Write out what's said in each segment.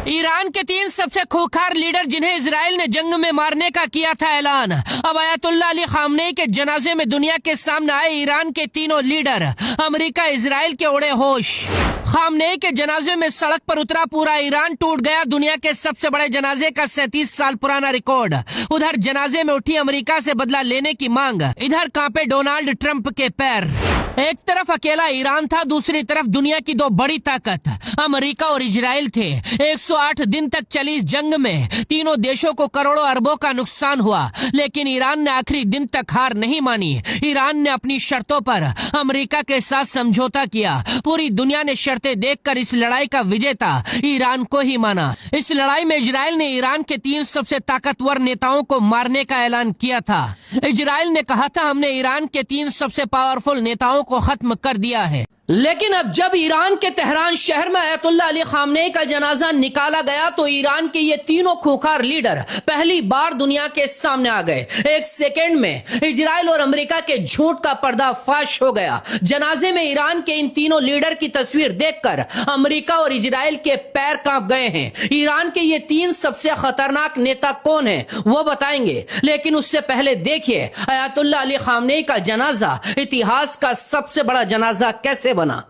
Iran के 3 सबसे खूंखार लीडर जिन्हें इजराइल ने जंग में मारने का किया था ऐलान। अब अयातुल्लाह अली खामनेई के जनाजे में दुनिया के सामने आए ईरान के तीनों लीडर। अमेरिका इजराइल के उड़े होश। खामनेई के जनाजे में सड़क पर उतरा पूरा ईरान, टूट गया दुनिया के सबसे बड़े जनाजे का 37 साल पुराना रिकॉर्ड। उधर जनाजे में उठी अमेरिका से बदला लेने की मांग, इधर कांपे डोनाल्ड ट्रंप के पैर। एक तरफ अकेला ईरान था, दूसरी तरफ दुनिया की 2 बड़ी ताकत अमेरिका और इजराइल थे। 108 दिन तक चली इस जंग में तीनों देशों को करोड़ों अरबों का नुकसान हुआ, लेकिन ईरान ने आखिरी दिन तक हार नहीं मानी। ईरान ने अपनी शर्तों पर अमेरिका के साथ समझौता किया। पूरी दुनिया ने शर्तें देखकर इस लड़ाई का विजेता ईरान को ही माना। इस लड़ाई में इजराइल ने ईरान के 3 सबसे ताकतवर नेताओं को मारने का ऐलान किया था। इजराइल ने कहा था, हमने ईरान के 3 सबसे पावरफुल नेताओं को खत्म कर दिया है। लेकिन अब जब ईरान के तेहरान शहर में अयातुल्लाह अली खामनेई का जनाजा निकाला गया तो ईरान के ये तीनों खूंखार लीडर पहली बार दुनिया के सामने आ गए। एक सेकेंड में इजराइल और अमेरिका के झूठ का पर्दाफाश हो गया। जनाजे में ईरान के इन तीनों लीडर की तस्वीर देखकर अमेरिका और इजराइल के पैर कांप गए हैं। ईरान के ये 3 सबसे खतरनाक नेता कौन है वो बताएंगे, लेकिन उससे पहले देखिए अयातुल्लाह अली खामनेई का जनाजा इतिहास का सबसे बड़ा जनाजा कैसे बना।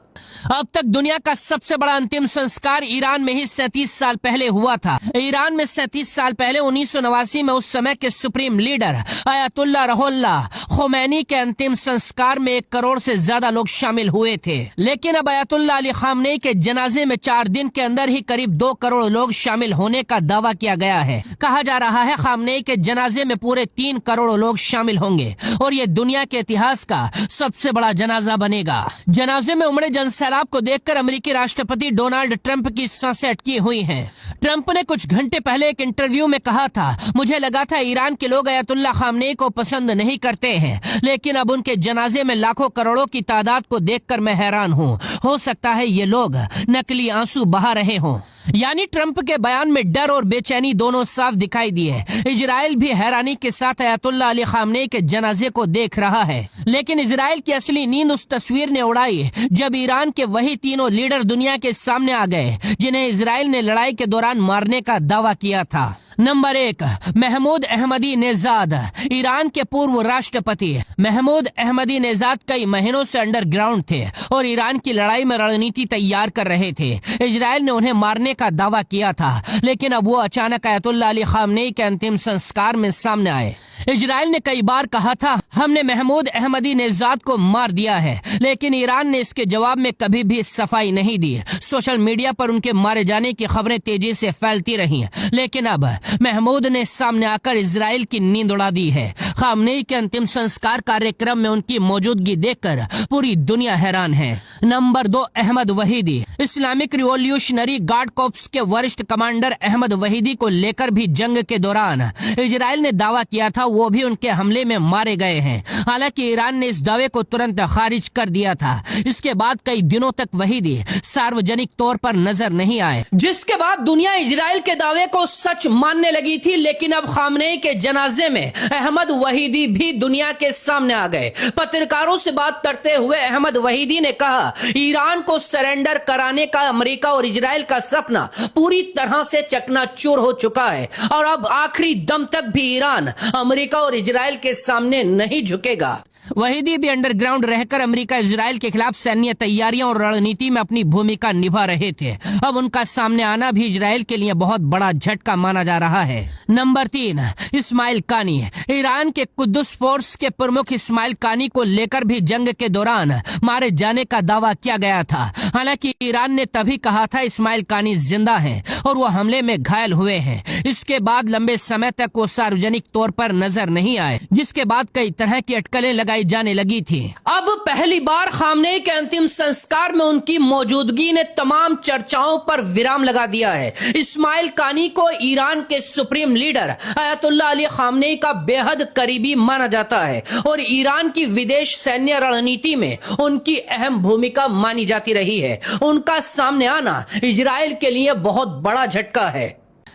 अब तक दुनिया का सबसे बड़ा अंतिम संस्कार ईरान में ही 37 साल पहले हुआ था। ईरान में 37 साल पहले 1989 में उस समय के supreme leader Ayatollah Ruhollah Khomeini के अंतिम संस्कार में 1 करोड़ से ज्यादा लोग शामिल हुए थे। लेकिन अब अयातुल्लाह अली खामनेई के जनाजे में 4 दिन के अंदर ही करीब 2 करोड़ लोग शामिल होने का दावा किया गया है। कहा जा रहा है खामनेई के जनाजे में पूरे 3 करोड़ लोग शामिल होंगे और ये दुनिया के इतिहास का सबसे बड़ा जनाजा बनेगा। जनाजे में उमड़े जनसैलाब को देखकर अमेरिकी राष्ट्रपति डोनाल्ड ट्रंप की सांसें अटकी हुई हैं। ट्रंप ने कुछ घंटे पहले एक इंटरव्यू में कहा था, मुझे लगा था ईरान के लोग अयातुल्लाह खामनेई को पसंद नहीं करते हैं, लेकिन अब उनके जनाजे में लाखों करोड़ों की तादाद को देखकर मैं हैरान हूँ। हो सकता है ये लोग नकली आंसू बहा रहे हों। यानी ट्रंप के बयान में डर और बेचैनी दोनों साफ दिखाई दिए। इजराइल भी हैरानी के साथ अयातुल्लाह अली खामनेई के जनाजे को देख रहा है, लेकिन इजराइल की असली नींद उस तस्वीर ने उड़ाई जब ईरान के वही तीनों लीडर दुनिया के सामने आ गए जिन्हें इजराइल ने लड़ाई के दौरान मारने का दावा किया था। नंबर 1, महमूद अहमदीनेजाद, ईरान के पूर्व राष्ट्रपति। महमूद अहमदीनेजाद कई महीनों से अंडरग्राउंड थे और ईरान की लड़ाई में रणनीति तैयार कर रहे थे। इजराइल ने उन्हें मारने का दावा किया था, लेकिन अब वो अचानक अयातुल्लाह अली खामनेई के अंतिम संस्कार में सामने आए। इजराइल ने कई बार कहा था, हमने महमूद अहमदीनेजाद को मार दिया है, लेकिन ईरान ने इसके जवाब में कभी भी सफाई नहीं दी। सोशल मीडिया पर उनके मारे जाने की खबरें तेजी से फैलती रही, लेकिन अब महमूद ने सामने आकर इजराइल की नींद उड़ा दी है। खामनेई के अंतिम संस्कार कार्यक्रम में उनकी मौजूदगी देखकर पूरी दुनिया हैरान है। Number 2, Ahmad Vahidi, Islamic revolutionary guard corps के वरिष्ठ कमांडर अहमद वहीदी को लेकर भी जंग के दौरान इजराइल ने दावा किया था वो भी उनके हमले में मारे गए हैं। हालांकि ईरान ने इस दावे को तुरंत खारिज कर दिया था। इसके बाद कई दिनों तक वहीदी सार्वजनिक तौर पर नजर नहीं आए, जिसके बाद दुनिया इजराइल के दावे को सच मानने लगी थी। लेकिन अब खामनेई के जनाजे में अहमद वहीदी भी दुनिया के सामने आ गए। पत्रकारों से बात करते हुए अहमद वहीदी ने कहा, ईरान को सरेंडर कराने का अमेरिका और इजराइल का सपना पूरी तरह से चकनाचूर हो चुका है और अब आखिरी दम तक भी ईरान अमेरिका और इजराइल के सामने नहीं झुकेगा। वहीदी भी अंडरग्राउंड रहकर अमेरिका इजराइल के खिलाफ सैन्य तैयारियां और रणनीति में अपनी भूमिका निभा रहे थे। अब उनका सामने आना भी इजराइल के लिए बहुत बड़ा झटका माना जा रहा है। नंबर 3, इस्माइल कानी, ईरान के कुद्दुस फोर्स के प्रमुख इस्माइल कानी को लेकर भी जंग के दौरान मारे जाने का दावा किया गया था। हालांकि ईरान ने तभी कहा था इस्माइल कानी जिंदा है और वो हमले में घायल हुए हैं। इसके बाद लंबे समय तक वो सार्वजनिक तौर पर नजर नहीं आए, जिसके बाद कई तरह की अटकलें लगाई जाने लगी थी। अब पहली बार खामनेई के अंतिम संस्कार में उनकी मौजूदगी ने तमाम चर्चाओं पर विराम लगा दिया है। इस्माइल कानी को ईरान के supreme leader Ayatollah Ali Khamenei का बेहद करीबी माना जाता है और ईरान की विदेश सैन्य रणनीति में उनकी अहम भूमिका मानी जाती रही है। उनका सामने आना इजराइल के लिए बहुत बड़ा झटका है।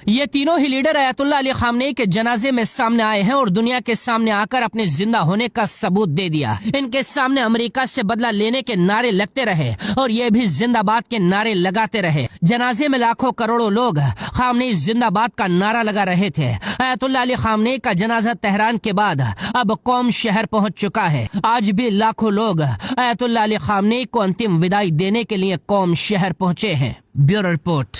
ये तीनों ही लीडर अयातुल्लाह अली खामनेई के जनाजे में सामने आए हैं और दुनिया के सामने आकर अपने जिंदा होने का सबूत दे दिया। इनके सामने अमेरिका से बदला लेने के नारे लगते रहे और ये भी जिंदाबाद के नारे लगाते रहे। जनाजे में लाखों करोड़ों लोग खामनेई जिंदाबाद का नारा लगा रहे थे। अयातुल्लाह अली खामनेई का जनाजा तेहरान के बाद अब कौम शहर पहुंच चुका है। आज भी लाखों लोग अयातुल्लाह अली खामनेई को अंतिम विदाई देने के लिए कौम शहर पहुंचे हैं। Bureau report.